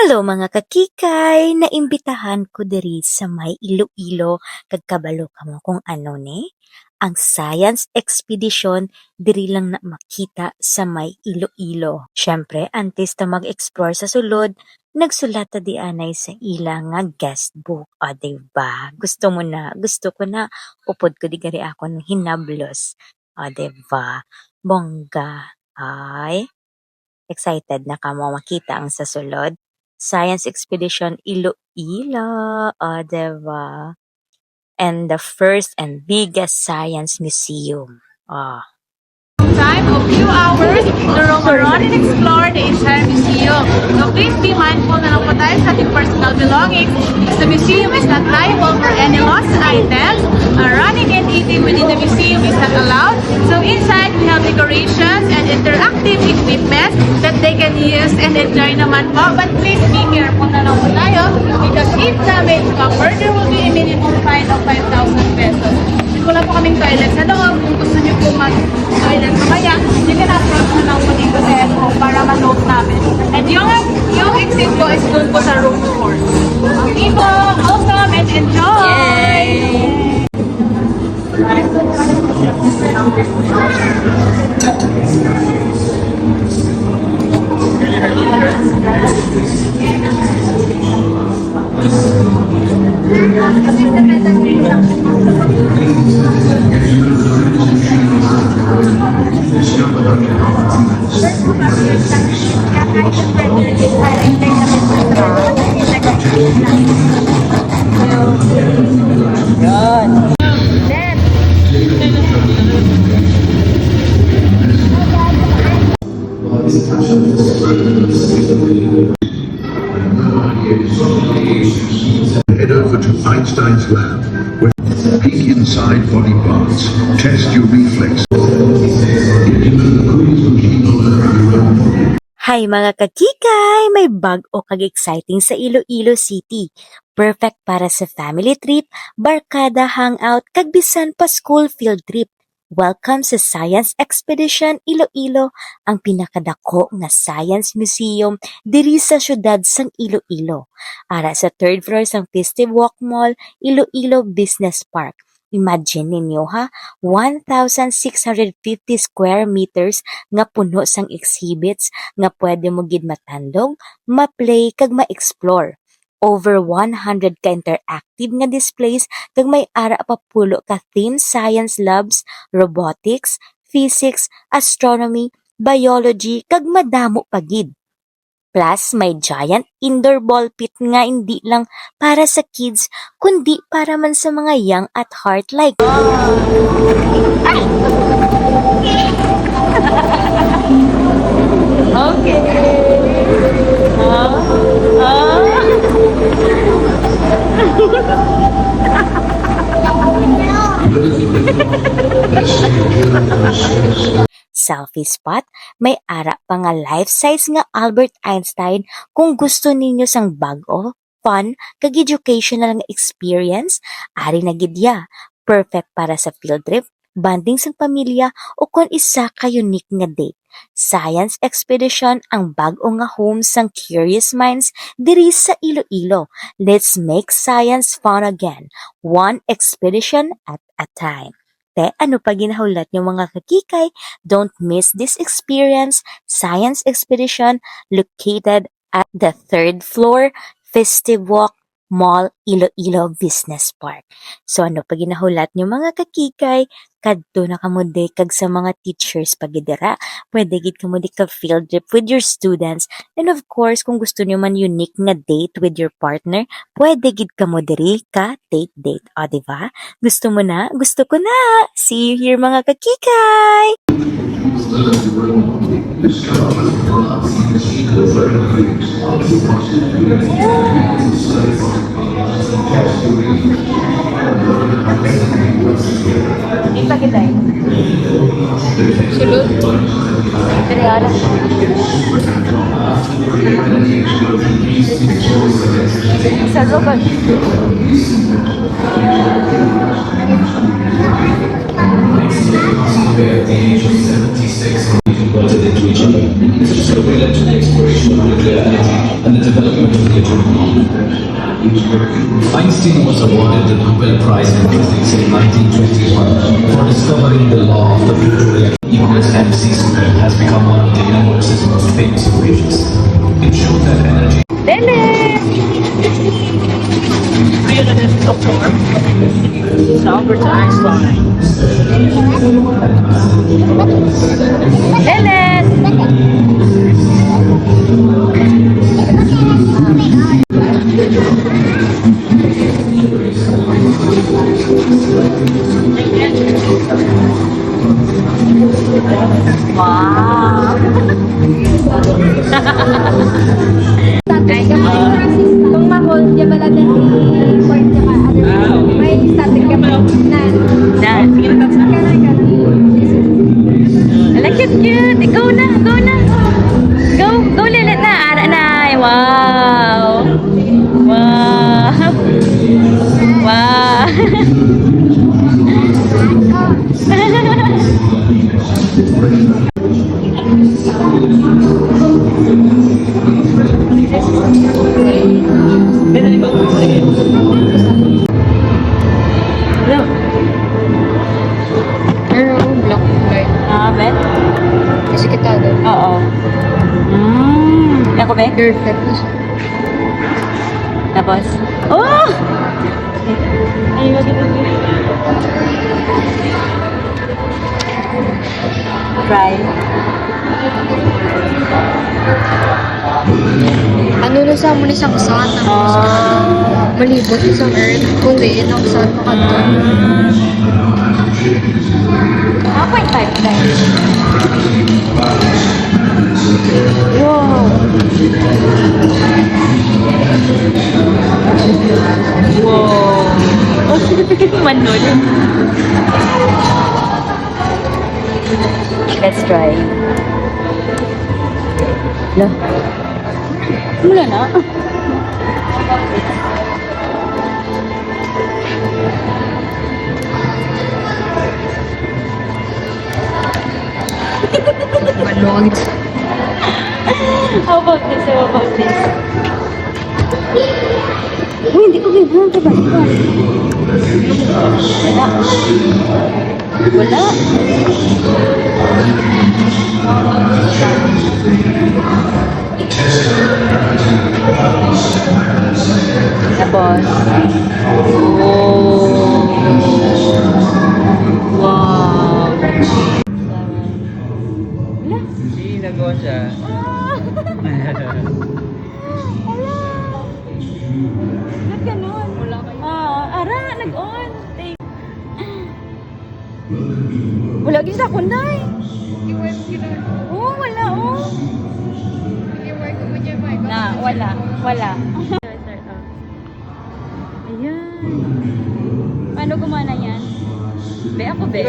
Hello mga kakikay, naimbitahan ko diri sa may Iloilo kag kabalo kamo kung ano ni ang science expedition diri lang na makita sa may Iloilo. Syempre, antes ta mag-explore sa sulod, nagsulat ta di anay sa ila nga guest book. O diba? Gusto mo na, gusto ko na. Upod ko di gari ako ng hinablos. O diba? Bongga. Ay, excited na kamo makita ang sa sulod. Science Expedition Iloilo, diba? And the first and biggest science museum. Time of few hours to roam around and explore the entire museum. So please be mindful na lang po tayo sa ating personal belongings. The museum is not liable for any lost items. Running and eating within the museum is not allowed. So inside we have decorations and interactive equipment that they can use and enjoy naman po. But please be careful na lang po tayo because if damage occur, there will be a minimum fine of 5,000 pesos. Wala po kaming toilet sa loob. Kung gusto niyo po mag-toilet mamaya, you can approach na lang po dito sa ESCO para ma-note namin. And yung exit po is doon po sa room 4. Okay po, welcome and enjoy! Yay! Head over to Einstein's lab, where peek inside body parts, test your reflex. Hi mga kakikay! May bag-o kag-exciting sa Iloilo City. Perfect para sa family trip, barkada hangout, kag bisan pa school field trip. Welcome sa Science Expedition Iloilo, ang pinakadako nga science museum diri sa syudad sang Iloilo. Ara sa third floor sang Festive Walk Mall, Iloilo Business Park. Imagine ninyo ha, 1,650 square meters nga puno sang exhibits nga pwede mo gid matandog, ma-play kag ma-explore. Over 100 ka interactive nga displays kag may ara pa pulo ka theme science labs, robotics, physics, astronomy, biology kag madamo pa gid. Plus, may giant indoor ball pit nga hindi lang para sa kids, kundi para man sa mga young at heart like. Selfie spot, may ara pa nga life-size nga Albert Einstein kung gusto ninyo sang bag-o, fun, kag educational nga experience, ari na gidya. Perfect para sa field trip, banding sang pamilya o kung isa ka unique nga date. Science Expedition ang bag-o nga home sang curious minds diri sa Iloilo. Let's make science fun again, one expedition at a time. Ano pa ginahawlat niyo mga kakikay? Don't miss this experience, Science Expedition, located at the third floor, Festive Walk Mall, Iloilo Business Park. So ano pa ginahawlat niyo mga kakikay? Kadto na kamo di kag sa mga teachers pagidira. Pwede gid kamo di ka field trip with your students. And of course, kung gusto niyo man unique nga date with your partner, pwede gid kamo diri ka date. O diba? Gusto mo na? Gusto ko na! See you here mga kakikay! Kita kita eh. Sulod. Dari arah. Sa looban. Into each other. This discovery led to the exploration of nuclear energy and the development of Einstein was awarded the Nobel Prize in Physics in 1921 for discovering the law of the Victoria equals mc² has become one of the universe's most famous equations. It shows that energy Dennis! Albert Einstein. Dennis! Wow! Static ka pa. Kung mahol, diya ba lang si Ford tsaka ano, may static ka pa na. Ala, cute! Ikaw na! Go na! Go! Go, Lilit na! Ara na! Wow! Wow! Wow! Ano, block light. Ah, Ben? Kasi kita doon. Oo. Ako, Ben? Perfect. Tapos? Oh! Ay, wag ito. Try. Ano na sa mo ni isang saan na malibot isang earth. Kung diin ang saan mo kanto. 1.5 guys. Wow! Wow! Manod. Let's try. Lah. Mula na. Manod. How about this? How about this? Uy, hindi ko gibang. Diba? Wala. Wala. Tapos. Oh. Wow. Wala. Hindi, nagawa siya. Ba't ganun? Wala kayo. Ara, nag-on. Wala din sa kunday. Oo, wala, oh. Na, wala. Wala. Ayan. Paano gumana yan? Be, ako be.